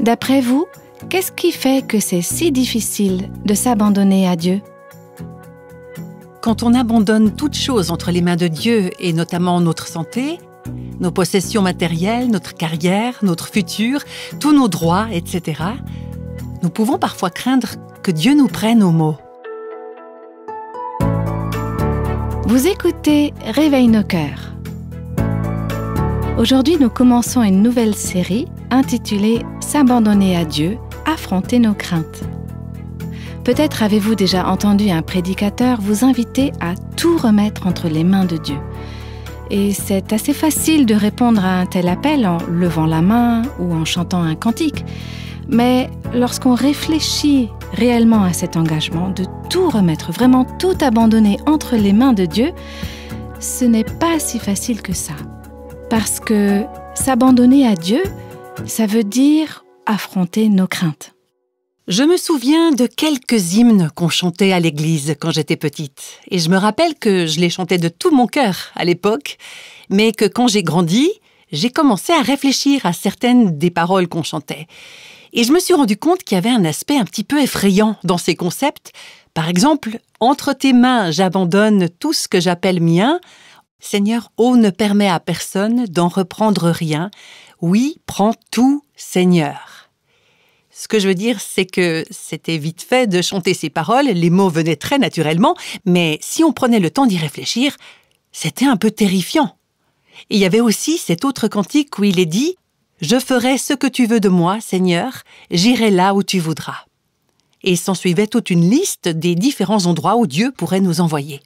D'après vous, qu'est-ce qui fait que c'est si difficile de s'abandonner à Dieu? Quand on abandonne toute chose entre les mains de Dieu, et notamment notre santé, nos possessions matérielles, notre carrière, notre futur, tous nos droits, etc., nous pouvons parfois craindre que Dieu nous prenne au mot. Vous écoutez Réveille nos cœurs. Aujourd'hui, nous commençons une nouvelle série intitulée « S'abandonner à Dieu, affronter nos craintes ». Peut-être avez-vous déjà entendu un prédicateur vous inviter à tout remettre entre les mains de Dieu. Et c'est assez facile de répondre à un tel appel en levant la main ou en chantant un cantique. Mais lorsqu'on réfléchit réellement à cet engagement de tout remettre, vraiment tout abandonner entre les mains de Dieu, ce n'est pas si facile que ça. Parce que s'abandonner à Dieu, ça veut dire affronter nos craintes. Je me souviens de quelques hymnes qu'on chantait à l'église quand j'étais petite. Et je me rappelle que je les chantais de tout mon cœur à l'époque, mais que quand j'ai grandi, j'ai commencé à réfléchir à certaines des paroles qu'on chantait. Et je me suis rendu compte qu'il y avait un aspect un petit peu effrayant dans ces concepts. Par exemple, « Entre tes mains, j'abandonne tout ce que j'appelle mien. Seigneur, ô ne permet à personne d'en reprendre rien. Oui, prends tout, Seigneur. » Ce que je veux dire, c'est que c'était vite fait de chanter ces paroles, les mots venaient très naturellement, mais si on prenait le temps d'y réfléchir, c'était un peu terrifiant. Et il y avait aussi cet autre cantique où il est dit « Je ferai ce que tu veux de moi, Seigneur, j'irai là où tu voudras. » Et s'ensuivait toute une liste des différents endroits où Dieu pourrait nous envoyer.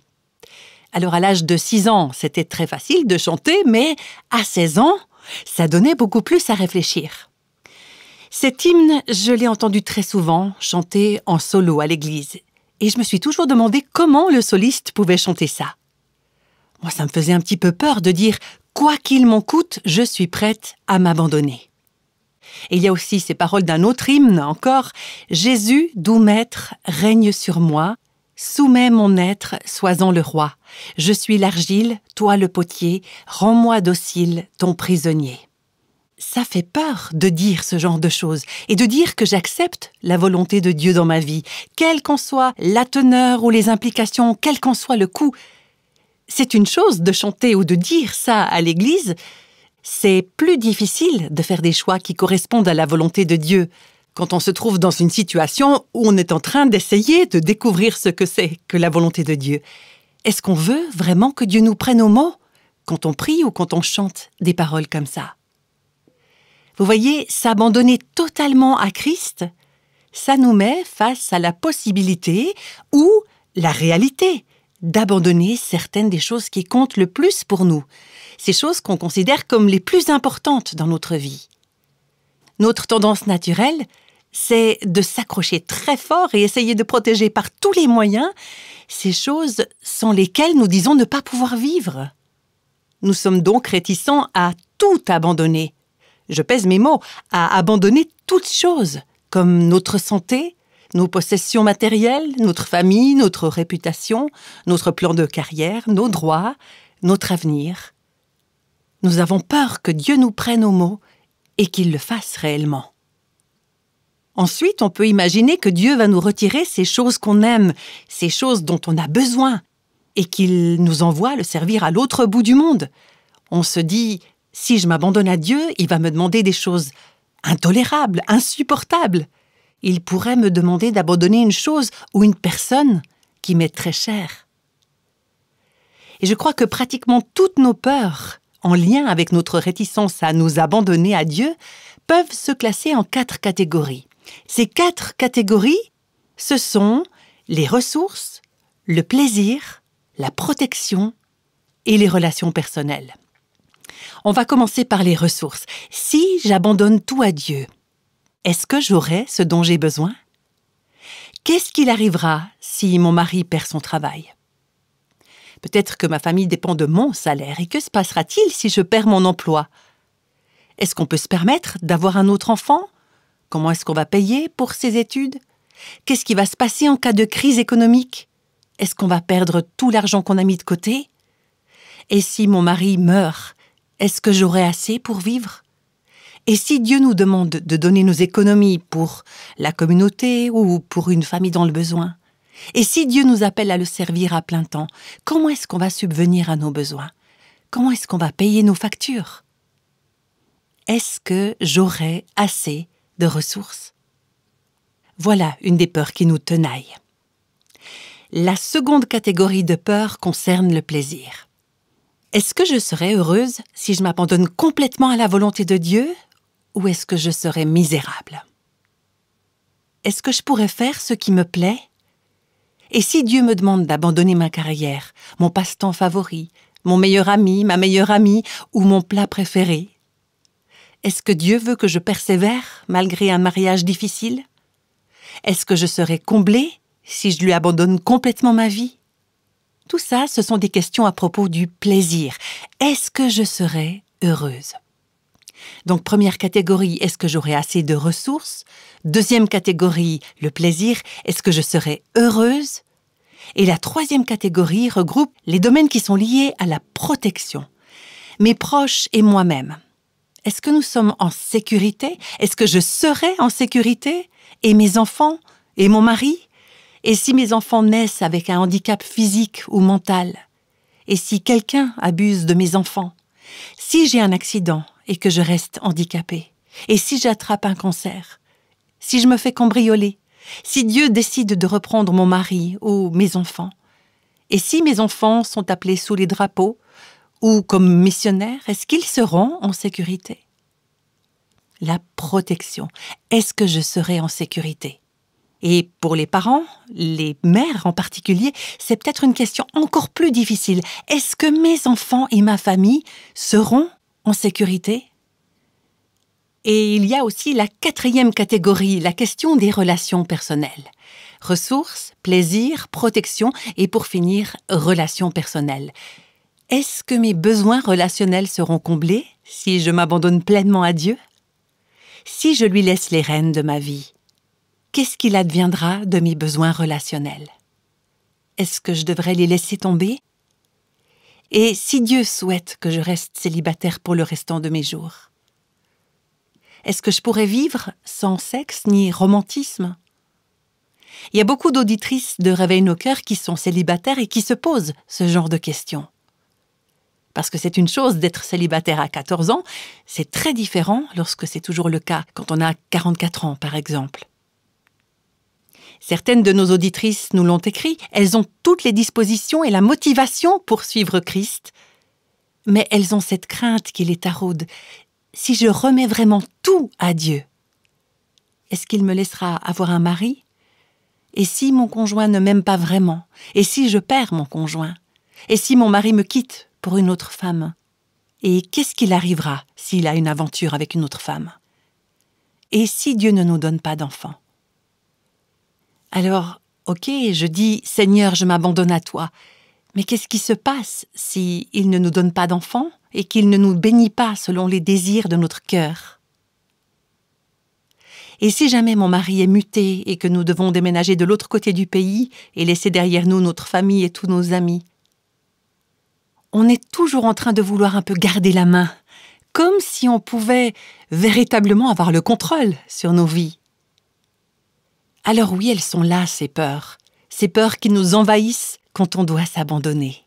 Alors à l'âge de 6 ans, c'était très facile de chanter, mais à 16 ans, ça donnait beaucoup plus à réfléchir. Cet hymne, je l'ai entendu très souvent, chanté en solo à l'église. Et je me suis toujours demandé comment le soliste pouvait chanter ça. Moi, ça me faisait un petit peu peur de dire « Quoi qu'il m'en coûte, je suis prête à m'abandonner ». Et il y a aussi ces paroles d'un autre hymne encore « Jésus, doux maître, règne sur moi. Soumets mon être, sois-en le roi. Je suis l'argile, toi le potier. Rends-moi docile, ton prisonnier. » Ça fait peur de dire ce genre de choses et de dire que j'accepte la volonté de Dieu dans ma vie, quelle qu'en soit la teneur ou les implications, quel qu'en soit le coût. C'est une chose de chanter ou de dire ça à l'église. C'est plus difficile de faire des choix qui correspondent à la volonté de Dieu quand on se trouve dans une situation où on est en train d'essayer de découvrir ce que c'est que la volonté de Dieu. Est-ce qu'on veut vraiment que Dieu nous prenne au mot quand on prie ou quand on chante des paroles comme ça? Vous voyez, s'abandonner totalement à Christ, ça nous met face à la possibilité ou la réalité d'abandonner certaines des choses qui comptent le plus pour nous, ces choses qu'on considère comme les plus importantes dans notre vie. Notre tendance naturelle, c'est de s'accrocher très fort et essayer de protéger par tous les moyens ces choses sans lesquelles nous disons ne pas pouvoir vivre. Nous sommes donc réticents à tout abandonner. Je pèse mes mots, à abandonner toutes choses, comme notre santé, nos possessions matérielles, notre famille, notre réputation, notre plan de carrière, nos droits, notre avenir. Nous avons peur que Dieu nous prenne au mot et qu'il le fasse réellement. Ensuite, on peut imaginer que Dieu va nous retirer ces choses qu'on aime, ces choses dont on a besoin, et qu'il nous envoie le servir à l'autre bout du monde. On se dit... Si je m'abandonne à Dieu, il va me demander des choses intolérables, insupportables. Il pourrait me demander d'abandonner une chose ou une personne qui m'est très chère. Et je crois que pratiquement toutes nos peurs, en lien avec notre réticence à nous abandonner à Dieu, peuvent se classer en 4 catégories. Ces 4 catégories, ce sont les ressources, le plaisir, la protection et les relations personnelles. On va commencer par les ressources. Si j'abandonne tout à Dieu, est-ce que j'aurai ce dont j'ai besoin? Qu'est-ce qu'il arrivera si mon mari perd son travail? Peut-être que ma famille dépend de mon salaire. Et que se passera-t-il si je perds mon emploi? Est-ce qu'on peut se permettre d'avoir un autre enfant? Comment est-ce qu'on va payer pour ses études? Qu'est-ce qui va se passer en cas de crise économique? Est-ce qu'on va perdre tout l'argent qu'on a mis de côté? Et si mon mari meurt, est-ce que j'aurai assez pour vivre? Et si Dieu nous demande de donner nos économies pour la communauté ou pour une famille dans le besoin? Et si Dieu nous appelle à le servir à plein temps, comment est-ce qu'on va subvenir à nos besoins? Comment est-ce qu'on va payer nos factures? Est-ce que j'aurai assez de ressources? Voilà une des peurs qui nous tenaille. La seconde catégorie de peur concerne le plaisir. Est-ce que je serai heureuse si je m'abandonne complètement à la volonté de Dieu ou est-ce que je serai misérable? Est-ce que je pourrais faire ce qui me plaît? Et si Dieu me demande d'abandonner ma carrière, mon passe-temps favori, mon meilleur ami, ma meilleure amie ou mon plat préféré? Est-ce que Dieu veut que je persévère malgré un mariage difficile? Est-ce que je serai comblée si je lui abandonne complètement ma vie? Tout ça, ce sont des questions à propos du plaisir. Est-ce que je serai heureuse? Donc, première catégorie, est-ce que j'aurai assez de ressources? Deuxième catégorie, le plaisir, est-ce que je serai heureuse? Et la troisième catégorie regroupe les domaines qui sont liés à la protection. Mes proches et moi-même. Est-ce que nous sommes en sécurité? Est-ce que je serai en sécurité? Et mes enfants? Et mon mari? Et si mes enfants naissent avec un handicap physique ou mental? Et si quelqu'un abuse de mes enfants? Si j'ai un accident et que je reste handicapée? Et si j'attrape un cancer? Si je me fais cambrioler? Si Dieu décide de reprendre mon mari ou mes enfants? Et si mes enfants sont appelés sous les drapeaux ou comme missionnaires, est-ce qu'ils seront en sécurité? La protection. Est-ce que je serai en sécurité? Et pour les parents, les mères en particulier, c'est peut-être une question encore plus difficile. Est-ce que mes enfants et ma famille seront en sécurité? Et il y a aussi la quatrième catégorie, la question des relations personnelles. Ressources, plaisir, protection et pour finir, relations personnelles. Est-ce que mes besoins relationnels seront comblés si je m'abandonne pleinement à Dieu? Si je lui laisse les rênes de ma vie, qu'est-ce qu'il adviendra de mes besoins relationnels? Est-ce que je devrais les laisser tomber? Et si Dieu souhaite que je reste célibataire pour le restant de mes jours? Est-ce que je pourrais vivre sans sexe ni romantisme? Il y a beaucoup d'auditrices de Réveil nos cœurs qui sont célibataires et qui se posent ce genre de questions. Parce que c'est une chose d'être célibataire à 14 ans, c'est très différent lorsque c'est toujours le cas quand on a 44 ans, par exemple. Certaines de nos auditrices nous l'ont écrit, elles ont toutes les dispositions et la motivation pour suivre Christ, mais elles ont cette crainte qui les taraude. Si je remets vraiment tout à Dieu, est-ce qu'il me laissera avoir un mari? Et si mon conjoint ne m'aime pas vraiment? Et si je perds mon conjoint? Et si mon mari me quitte pour une autre femme? Et qu'est-ce qu'il arrivera s'il a une aventure avec une autre femme? Et si Dieu ne nous donne pas d'enfants? Alors, ok, je dis « Seigneur, je m'abandonne à toi ». Mais qu'est-ce qui se passe s'il ne nous donne pas d'enfants et qu'il ne nous bénit pas selon les désirs de notre cœur? Et si jamais mon mari est muté et que nous devons déménager de l'autre côté du pays et laisser derrière nous notre famille et tous nos amis? On est toujours en train de vouloir un peu garder la main, comme si on pouvait véritablement avoir le contrôle sur nos vies. Alors oui, elles sont là, ces peurs qui nous envahissent quand on doit s'abandonner.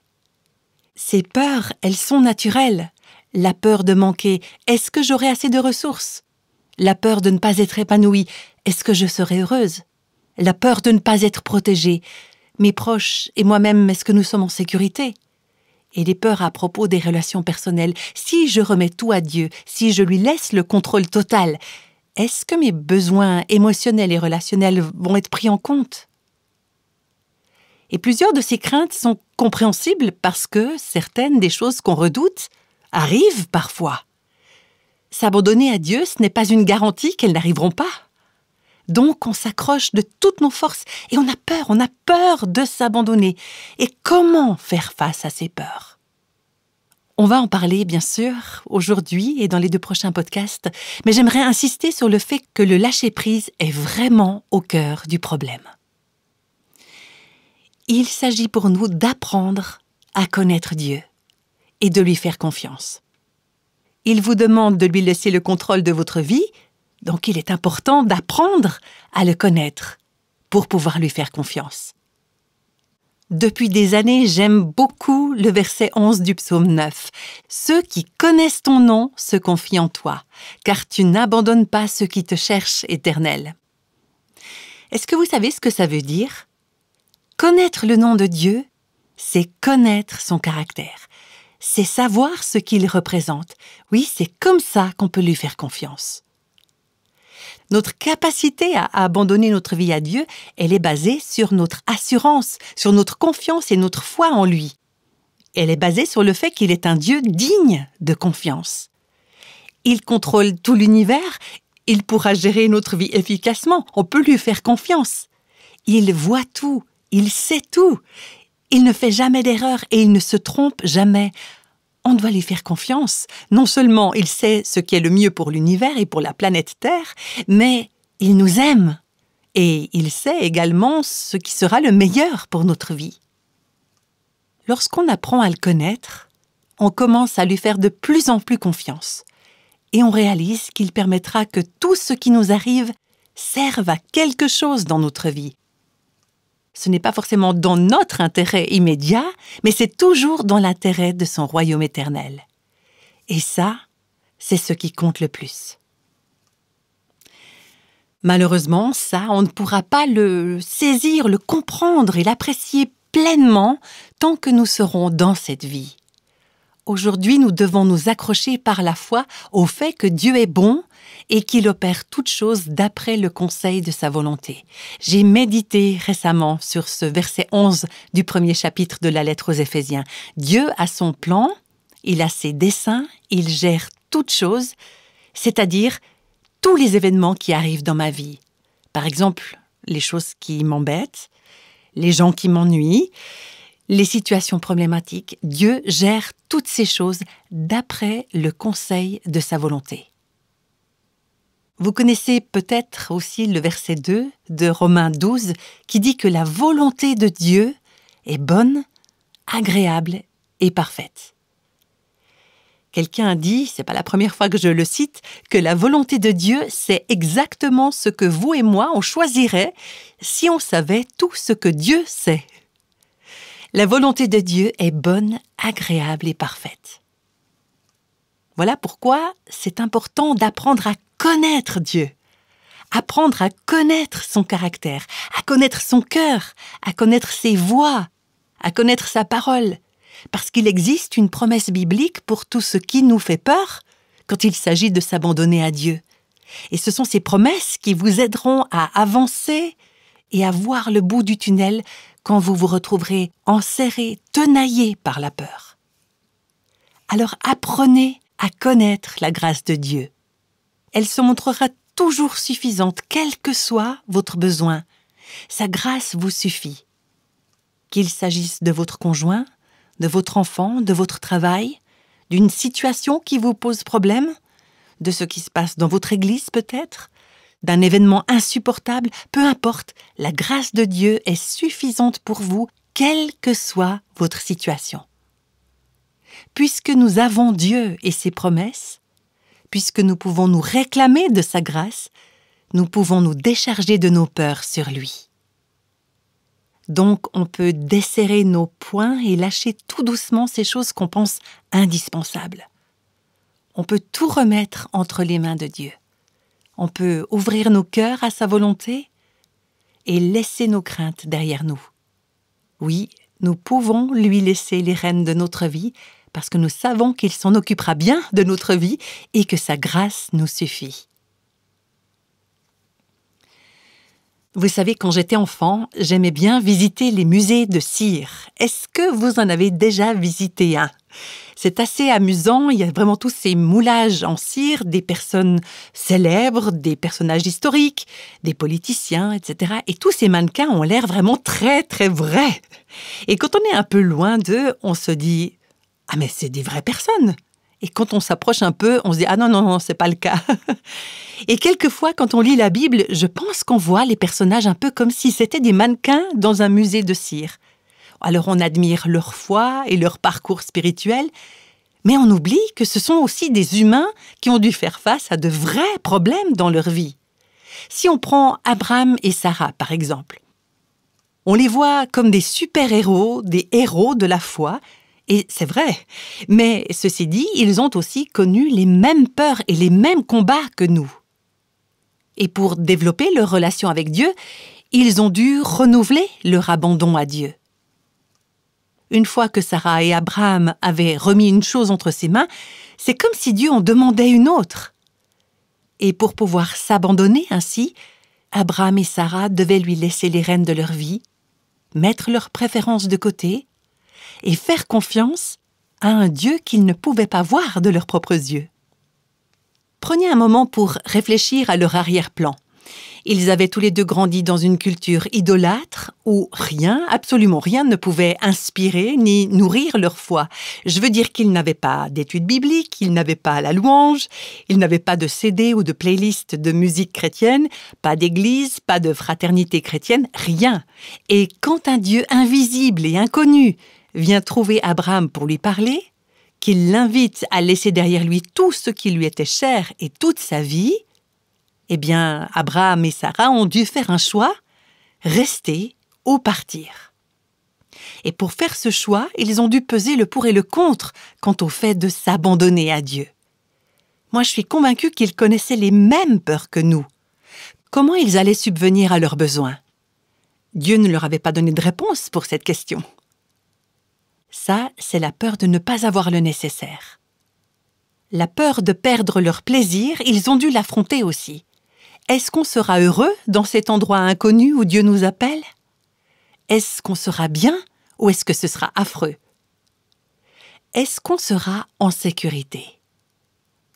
Ces peurs, elles sont naturelles. La peur de manquer, est-ce que j'aurai assez de ressources? La peur de ne pas être épanouie, est-ce que je serai heureuse? La peur de ne pas être protégée, mes proches et moi-même, est-ce que nous sommes en sécurité? Et les peurs à propos des relations personnelles, si je remets tout à Dieu, si je lui laisse le contrôle total, est-ce que mes besoins émotionnels et relationnels vont être pris en compte? Et plusieurs de ces craintes sont compréhensibles parce que certaines des choses qu'on redoute arrivent parfois. S'abandonner à Dieu, ce n'est pas une garantie qu'elles n'arriveront pas. Donc on s'accroche de toutes nos forces et on a peur de s'abandonner. Et comment faire face à ces peurs? On va en parler, bien sûr, aujourd'hui et dans les 2 prochains podcasts, mais j'aimerais insister sur le fait que le lâcher-prise est vraiment au cœur du problème. Il s'agit pour nous d'apprendre à connaître Dieu et de lui faire confiance. Il vous demande de lui laisser le contrôle de votre vie, donc il est important d'apprendre à le connaître pour pouvoir lui faire confiance. Depuis des années, j'aime beaucoup le verset 11 du psaume 9. « Ceux qui connaissent ton nom se confient en toi, car tu n'abandonnes pas ceux qui te cherchent, Éternel. » Est-ce que vous savez ce que ça veut dire? Connaître le nom de Dieu, c'est connaître son caractère. C'est savoir ce qu'il représente. Oui, c'est comme ça qu'on peut lui faire confiance. Notre capacité à abandonner notre vie à Dieu, elle est basée sur notre assurance, sur notre confiance et notre foi en lui. Elle est basée sur le fait qu'il est un Dieu digne de confiance. Il contrôle tout l'univers, il pourra gérer notre vie efficacement, on peut lui faire confiance. Il voit tout, il sait tout. Il ne fait jamais d'erreur et il ne se trompe jamais. On doit lui faire confiance. Non seulement il sait ce qui est le mieux pour l'univers et pour la planète Terre, mais il nous aime. Et il sait également ce qui sera le meilleur pour notre vie. Lorsqu'on apprend à le connaître, on commence à lui faire de plus en plus confiance. Et on réalise qu'il permettra que tout ce qui nous arrive serve à quelque chose dans notre vie. Ce n'est pas forcément dans notre intérêt immédiat, mais c'est toujours dans l'intérêt de son royaume éternel. Et ça, c'est ce qui compte le plus. Malheureusement, ça, on ne pourra pas le saisir, le comprendre et l'apprécier pleinement tant que nous serons dans cette vie. Aujourd'hui, nous devons nous accrocher par la foi au fait que Dieu est bon et qu'il opère toutes choses d'après le conseil de sa volonté. J'ai médité récemment sur ce verset 11 du premier chapitre de la lettre aux Éphésiens. Dieu a son plan, il a ses desseins, il gère toutes choses, c'est-à-dire tous les événements qui arrivent dans ma vie. Par exemple, les choses qui m'embêtent, les gens qui m'ennuient, les situations problématiques. Dieu gère toutes ces choses d'après le conseil de sa volonté. Vous connaissez peut-être aussi le verset 2 de Romains 12 qui dit que la volonté de Dieu est bonne, agréable et parfaite. Quelqu'un a dit, c'est pas la première fois que je le cite, que la volonté de Dieu, c'est exactement ce que vous et moi on choisirait si on savait tout ce que Dieu sait. La volonté de Dieu est bonne, agréable et parfaite. Voilà pourquoi c'est important d'apprendre à connaître Dieu, apprendre à connaître son caractère, à connaître son cœur, à connaître ses voies, à connaître sa parole, parce qu'il existe une promesse biblique pour tout ce qui nous fait peur quand il s'agit de s'abandonner à Dieu. Et ce sont ces promesses qui vous aideront à avancer et à voir le bout du tunnel quand vous vous retrouverez enserré, tenaillé par la peur. Alors apprenez à connaître la grâce de Dieu. Elle se montrera toujours suffisante, quel que soit votre besoin. Sa grâce vous suffit. Qu'il s'agisse de votre conjoint, de votre enfant, de votre travail, d'une situation qui vous pose problème, de ce qui se passe dans votre église peut-être, d'un événement insupportable, peu importe, la grâce de Dieu est suffisante pour vous, quelle que soit votre situation. Puisque nous avons Dieu et ses promesses, puisque nous pouvons nous réclamer de sa grâce, nous pouvons nous décharger de nos peurs sur lui. Donc on peut desserrer nos poings et lâcher tout doucement ces choses qu'on pense indispensables. On peut tout remettre entre les mains de Dieu. On peut ouvrir nos cœurs à sa volonté et laisser nos craintes derrière nous. Oui, nous pouvons lui laisser les rênes de notre vie parce que nous savons qu'il s'en occupera bien de notre vie et que sa grâce nous suffit. Vous savez, quand j'étais enfant, j'aimais bien visiter les musées de cire. Est-ce que vous en avez déjà visité un ? C'est assez amusant, il y a vraiment tous ces moulages en cire, des personnes célèbres, des personnages historiques, des politiciens, etc. Et tous ces mannequins ont l'air vraiment très, très vrais. Et quand on est un peu loin d'eux, on se dit « Ah mais c'est des vraies personnes !» Et quand on s'approche un peu, on se dit « Ah non, non, non, c'est pas le cas !» Et quelquefois, quand on lit la Bible, je pense qu'on voit les personnages un peu comme si c'était des mannequins dans un musée de cire. Alors on admire leur foi et leur parcours spirituel, Mais on oublie que ce sont aussi des humains qui ont dû faire face à de vrais problèmes dans leur vie. Si on prend Abraham et Sarah, par exemple, on les voit comme des super-héros, des héros de la foi, et c'est vrai. Mais ceci dit, ils ont aussi connu les mêmes peurs et les mêmes combats que nous. Et pour développer leur relation avec Dieu, ils ont dû renouveler leur abandon à Dieu. Une fois que Sarah et Abraham avaient remis une chose entre ses mains, c'est comme si Dieu en demandait une autre. Et pour pouvoir s'abandonner ainsi, Abraham et Sarah devaient lui laisser les rênes de leur vie, mettre leurs préférences de côté et faire confiance à un Dieu qu'ils ne pouvaient pas voir de leurs propres yeux. Prenez un moment pour réfléchir à leur arrière-plan. Ils avaient tous les deux grandi dans une culture idolâtre où rien, absolument rien, ne pouvait inspirer ni nourrir leur foi. Je veux dire qu'ils n'avaient pas d'études bibliques, ils n'avaient pas la louange, ils n'avaient pas de CD ou de playlist de musique chrétienne, pas d'église, pas de fraternité chrétienne, rien. Et quand un Dieu invisible et inconnu vient trouver Abraham pour lui parler, qu'il l'invite à laisser derrière lui tout ce qui lui était cher et toute sa vie, eh bien, Abraham et Sarah ont dû faire un choix, rester ou partir. Et pour faire ce choix, ils ont dû peser le pour et le contre quant au fait de s'abandonner à Dieu. Moi, je suis convaincue qu'ils connaissaient les mêmes peurs que nous. Comment ils allaient subvenir à leurs besoins? Dieu ne leur avait pas donné de réponse pour cette question. Ça, c'est la peur de ne pas avoir le nécessaire. La peur de perdre leur plaisir, ils ont dû l'affronter aussi. Est-ce qu'on sera heureux dans cet endroit inconnu où Dieu nous appelle? Est-ce qu'on sera bien ou est-ce que ce sera affreux? Est-ce qu'on sera en sécurité?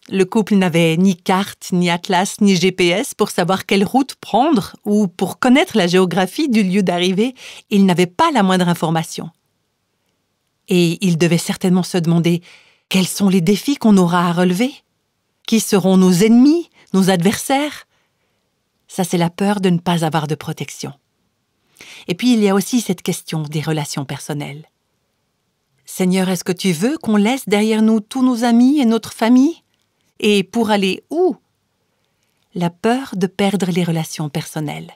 Le couple n'avait ni carte, ni atlas, ni GPS pour savoir quelle route prendre ou pour connaître la géographie du lieu d'arrivée. Ils n'avaient pas la moindre information. Et ils devaient certainement se demander quels sont les défis qu'on aura à relever? Qui seront nos ennemis, nos adversaires? Ça, c'est la peur de ne pas avoir de protection. Et puis, il y a aussi cette question des relations personnelles. Seigneur, est-ce que tu veux qu'on laisse derrière nous tous nos amis et notre famille? Et pour aller où? La peur de perdre les relations personnelles.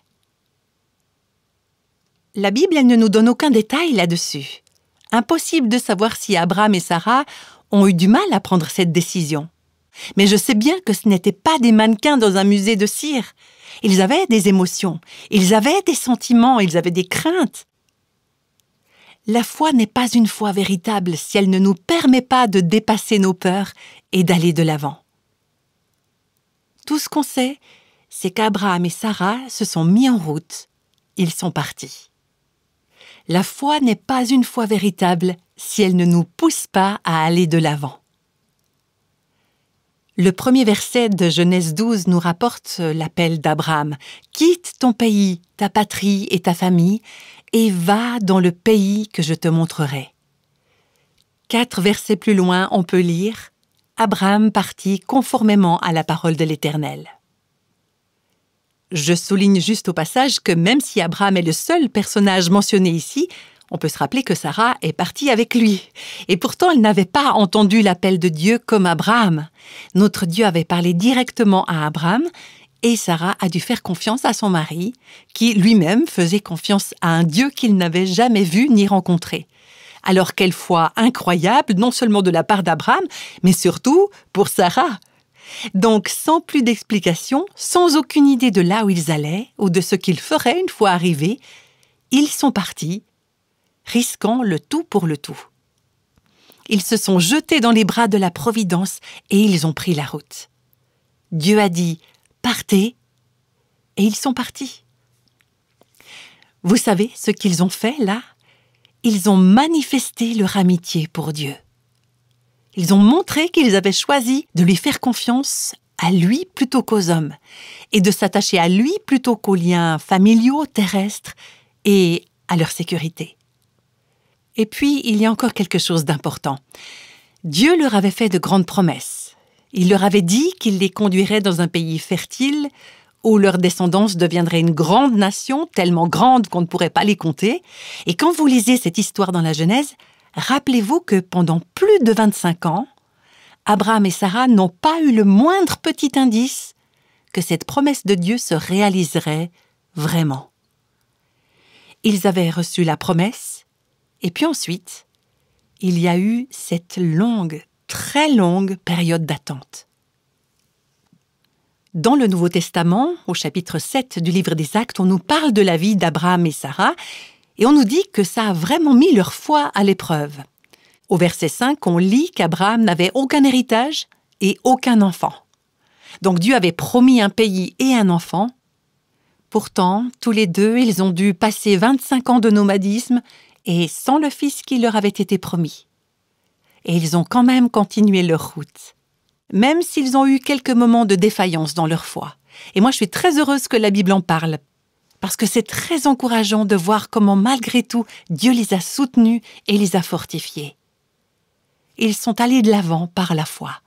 La Bible, elle ne nous donne aucun détail là-dessus. Impossible de savoir si Abraham et Sarah ont eu du mal à prendre cette décision. Mais je sais bien que ce n'étaient pas des mannequins dans un musée de cire. Ils avaient des émotions, ils avaient des sentiments, ils avaient des craintes. La foi n'est pas une foi véritable si elle ne nous permet pas de dépasser nos peurs et d'aller de l'avant. Tout ce qu'on sait, c'est qu'Abraham et Sarah se sont mis en route. Ils sont partis. La foi n'est pas une foi véritable si elle ne nous pousse pas à aller de l'avant. Le premier verset de Genèse 12 nous rapporte l'appel d'Abraham. « Quitte ton pays, ta patrie et ta famille, et va dans le pays que je te montrerai. » 4 versets plus loin, on peut lire « Abraham partit conformément à la parole de l'Éternel. » Je souligne juste au passage que même si Abraham est le seul personnage mentionné ici, on peut se rappeler que Sarah est partie avec lui. Et pourtant, elle n'avait pas entendu l'appel de Dieu comme Abraham. Notre Dieu avait parlé directement à Abraham et Sarah a dû faire confiance à son mari, qui lui-même faisait confiance à un Dieu qu'il n'avait jamais vu ni rencontré. Alors quelle foi incroyable, non seulement de la part d'Abraham, mais surtout pour Sarah. Donc, sans plus d'explications, sans aucune idée de là où ils allaient ou de ce qu'ils feraient une fois arrivés, ils sont partis, risquant le tout pour le tout. Ils se sont jetés dans les bras de la Providence et ils ont pris la route. Dieu a dit « Partez » et ils sont partis. Vous savez ce qu'ils ont fait là? Ils ont manifesté leur amitié pour Dieu. Ils ont montré qu'ils avaient choisi de lui faire confiance à lui plutôt qu'aux hommes et de s'attacher à lui plutôt qu'aux liens familiaux, terrestres et à leur sécurité. Et puis, il y a encore quelque chose d'important. Dieu leur avait fait de grandes promesses. Il leur avait dit qu'il les conduirait dans un pays fertile où leur descendance deviendrait une grande nation, tellement grande qu'on ne pourrait pas les compter. Et quand vous lisez cette histoire dans la Genèse, rappelez-vous que pendant plus de 25 ans, Abraham et Sarah n'ont pas eu le moindre petit indice que cette promesse de Dieu se réaliserait vraiment. Ils avaient reçu la promesse, et puis ensuite, il y a eu cette longue, très longue période d'attente. Dans le Nouveau Testament, au chapitre 7 du livre des Actes, on nous parle de la vie d'Abraham et Sarah, et on nous dit que ça a vraiment mis leur foi à l'épreuve. Au verset 5, on lit qu'Abraham n'avait aucun héritage et aucun enfant. Donc Dieu avait promis un pays et un enfant. Pourtant, tous les deux, ils ont dû passer 25 ans de nomadisme et sans le fils qui leur avait été promis. Et ils ont quand même continué leur route, même s'ils ont eu quelques moments de défaillance dans leur foi. Et moi, je suis très heureuse que la Bible en parle, parce que c'est très encourageant de voir comment, malgré tout, Dieu les a soutenus et les a fortifiés. Ils sont allés de l'avant par la foi.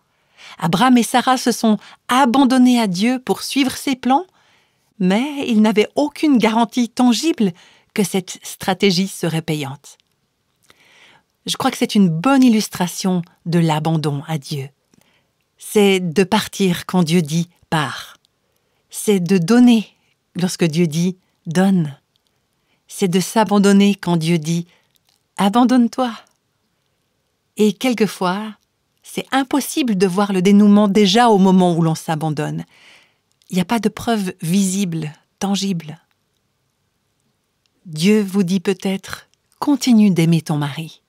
Abraham et Sarah se sont abandonnés à Dieu pour suivre ses plans, mais ils n'avaient aucune garantie tangible que cette stratégie serait payante. Je crois que c'est une bonne illustration de l'abandon à Dieu. C'est de partir quand Dieu dit « pars ». C'est de donner lorsque Dieu dit « donne ». C'est de s'abandonner quand Dieu dit « abandonne-toi ». Et quelquefois, c'est impossible de voir le dénouement déjà au moment où l'on s'abandonne. Il n'y a pas de preuve visible, tangible. Dieu vous dit peut-être « continue d'aimer ton mari ».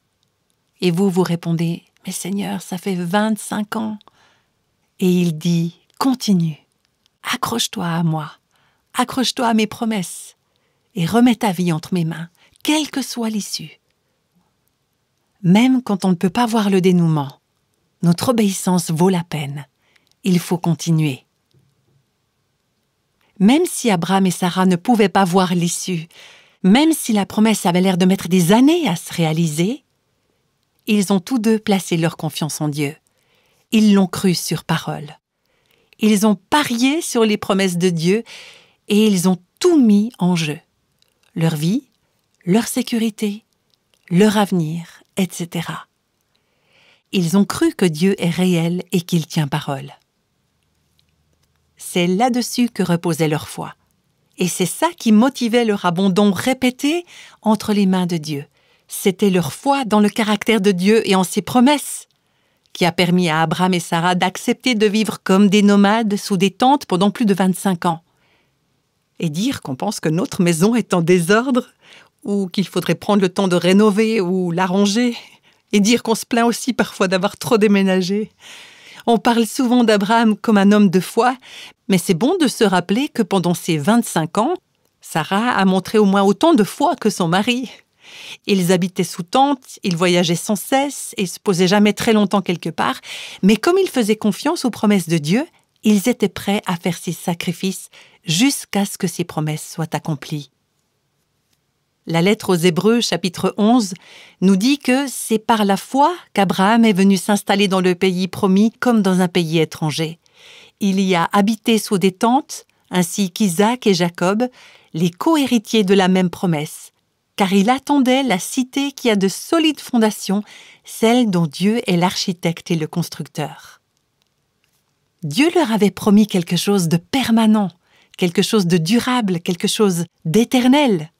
Et vous, vous répondez « mais Seigneur, ça fait 25 ans ». Et il dit « continue, accroche-toi à moi, accroche-toi à mes promesses et remets ta vie entre mes mains, quelle que soit l'issue ». Même quand on ne peut pas voir le dénouement, notre obéissance vaut la peine. Il faut continuer. Même si Abraham et Sarah ne pouvaient pas voir l'issue, même si la promesse avait l'air de mettre des années à se réaliser, ils ont tous deux placé leur confiance en Dieu. Ils l'ont cru sur parole. Ils ont parié sur les promesses de Dieu et ils ont tout mis en jeu. Leur vie, leur sécurité, leur avenir, etc. Ils ont cru que Dieu est réel et qu'il tient parole. C'est là-dessus que reposait leur foi. Et c'est ça qui motivait leur abandon répété entre les mains de Dieu. C'était leur foi dans le caractère de Dieu et en ses promesses qui a permis à Abraham et Sarah d'accepter de vivre comme des nomades sous des tentes pendant plus de 25 ans. Et dire qu'on pense que notre maison est en désordre ou qu'il faudrait prendre le temps de rénover ou l'arranger, et dire qu'on se plaint aussi parfois d'avoir trop déménagé. On parle souvent d'Abraham comme un homme de foi, mais c'est bon de se rappeler que pendant ces 25 ans, Sarah a montré au moins autant de foi que son mari. Ils habitaient sous tente, ils voyageaient sans cesse et se posaient jamais très longtemps quelque part, mais comme ils faisaient confiance aux promesses de Dieu, ils étaient prêts à faire ces sacrifices jusqu'à ce que ces promesses soient accomplies. La lettre aux Hébreux, chapitre 11, nous dit que c'est par la foi qu'Abraham est venu s'installer dans le pays promis comme dans un pays étranger. Il y a habité sous des tentes, ainsi qu'Isaac et Jacob, les co-héritiers de la même promesse, car il attendait la cité qui a de solides fondations, celle dont Dieu est l'architecte et le constructeur. Dieu leur avait promis quelque chose de permanent, quelque chose de durable, quelque chose d'éternel.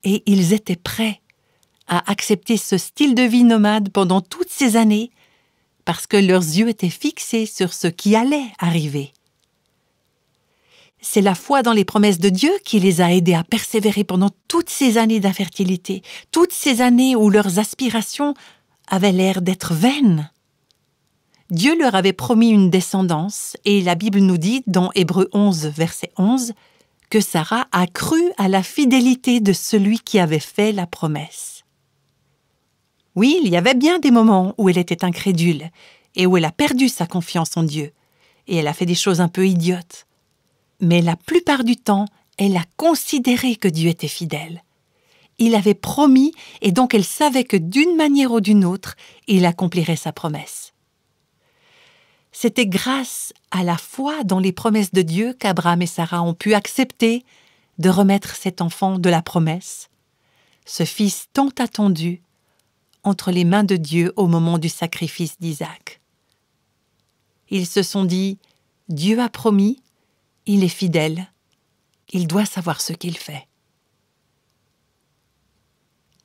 Et ils étaient prêts à accepter ce style de vie nomade pendant toutes ces années parce que leurs yeux étaient fixés sur ce qui allait arriver. C'est la foi dans les promesses de Dieu qui les a aidés à persévérer pendant toutes ces années d'infertilité, toutes ces années où leurs aspirations avaient l'air d'être vaines. Dieu leur avait promis une descendance et la Bible nous dit dans Hébreux 11, verset 11, que Sarah a cru à la fidélité de celui qui avait fait la promesse. Oui, il y avait bien des moments où elle était incrédule et où elle a perdu sa confiance en Dieu, et elle a fait des choses un peu idiotes. Mais la plupart du temps, elle a considéré que Dieu était fidèle. Il avait promis, et donc elle savait que d'une manière ou d'une autre, il accomplirait sa promesse. C'était grâce à la foi dans les promesses de Dieu qu'Abraham et Sarah ont pu accepter de remettre cet enfant de la promesse, ce fils tant attendu, entre les mains de Dieu au moment du sacrifice d'Isaac. Ils se sont dit « Dieu a promis, il est fidèle, il doit savoir ce qu'il fait. »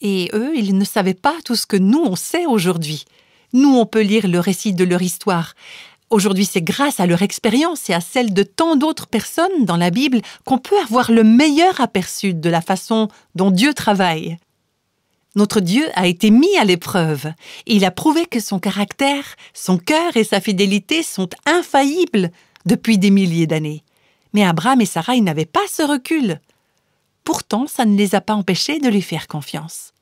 Et eux, ils ne savaient pas tout ce que nous, on sait aujourd'hui. Nous, on peut lire le récit de leur histoire. Aujourd'hui, c'est grâce à leur expérience et à celle de tant d'autres personnes dans la Bible qu'on peut avoir le meilleur aperçu de la façon dont Dieu travaille. Notre Dieu a été mis à l'épreuve. Il a prouvé que son caractère, son cœur et sa fidélité sont infaillibles depuis des milliers d'années. Mais Abraham et Sarah, ils n'avaient pas ce recul. Pourtant, ça ne les a pas empêchés de lui faire confiance.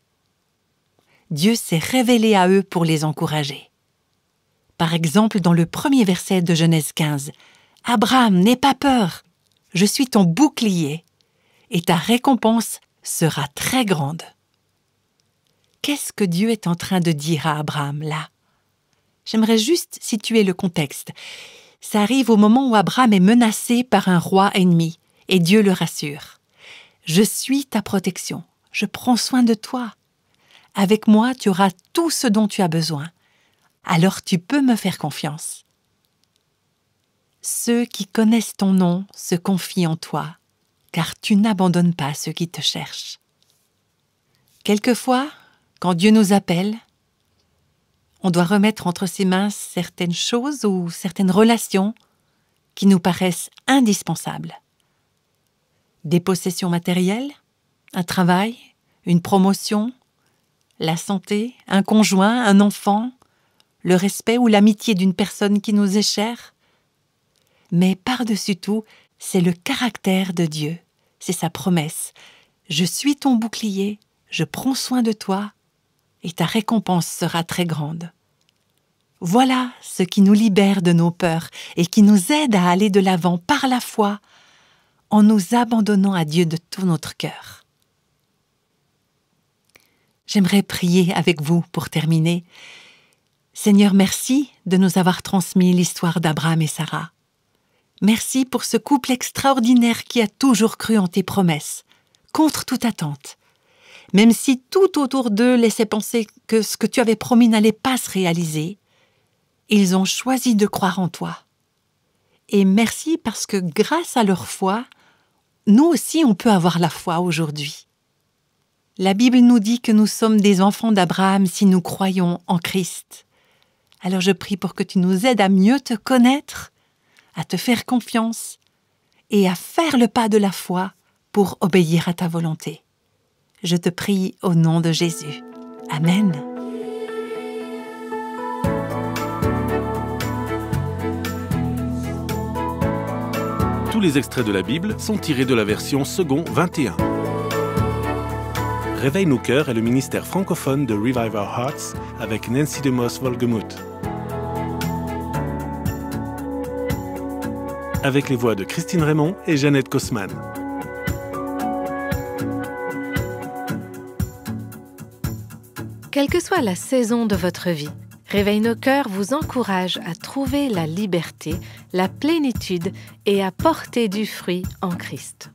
Dieu s'est révélé à eux pour les encourager. Par exemple, dans le premier verset de Genèse 15, « Abraham, n'aie pas peur, je suis ton bouclier, et ta récompense sera très grande. » Qu'est-ce que Dieu est en train de dire à Abraham là? J'aimerais juste situer le contexte. Ça arrive au moment où Abraham est menacé par un roi ennemi, et Dieu le rassure. « Je suis ta protection, je prends soin de toi. Avec moi, tu auras tout ce dont tu as besoin. Alors tu peux me faire confiance. Ceux qui connaissent ton nom se confient en toi, car tu n'abandonnes pas ceux qui te cherchent. » Quelquefois, quand Dieu nous appelle, on doit remettre entre ses mains certaines choses ou certaines relations qui nous paraissent indispensables. Des possessions matérielles, un travail, une promotion, la santé, un conjoint, un enfant, le respect ou l'amitié d'une personne qui nous est chère. Mais par-dessus tout, c'est le caractère de Dieu, c'est sa promesse. « Je suis ton bouclier, je prends soin de toi, et ta récompense sera très grande. » Voilà ce qui nous libère de nos peurs et qui nous aide à aller de l'avant par la foi, en nous abandonnant à Dieu de tout notre cœur. J'aimerais prier avec vous pour terminer. Seigneur, merci de nous avoir transmis l'histoire d'Abraham et Sarah. Merci pour ce couple extraordinaire qui a toujours cru en tes promesses, contre toute attente. Même si tout autour d'eux laissait penser que ce que tu avais promis n'allait pas se réaliser, ils ont choisi de croire en toi. Et merci parce que grâce à leur foi, nous aussi on peut avoir la foi aujourd'hui. La Bible nous dit que nous sommes des enfants d'Abraham si nous croyons en Christ. Alors je prie pour que tu nous aides à mieux te connaître, à te faire confiance et à faire le pas de la foi pour obéir à ta volonté. Je te prie au nom de Jésus. Amen. Tous les extraits de la Bible sont tirés de la version second 21. Réveille nos cœurs est le ministère francophone de Revive Our Hearts avec Nancy DeMoss Wolgemuth. Avec les voix de Christine Raymond et Jeannette Kosman. Quelle que soit la saison de votre vie, Réveille nos cœurs vous encourage à trouver la liberté, la plénitude et à porter du fruit en Christ.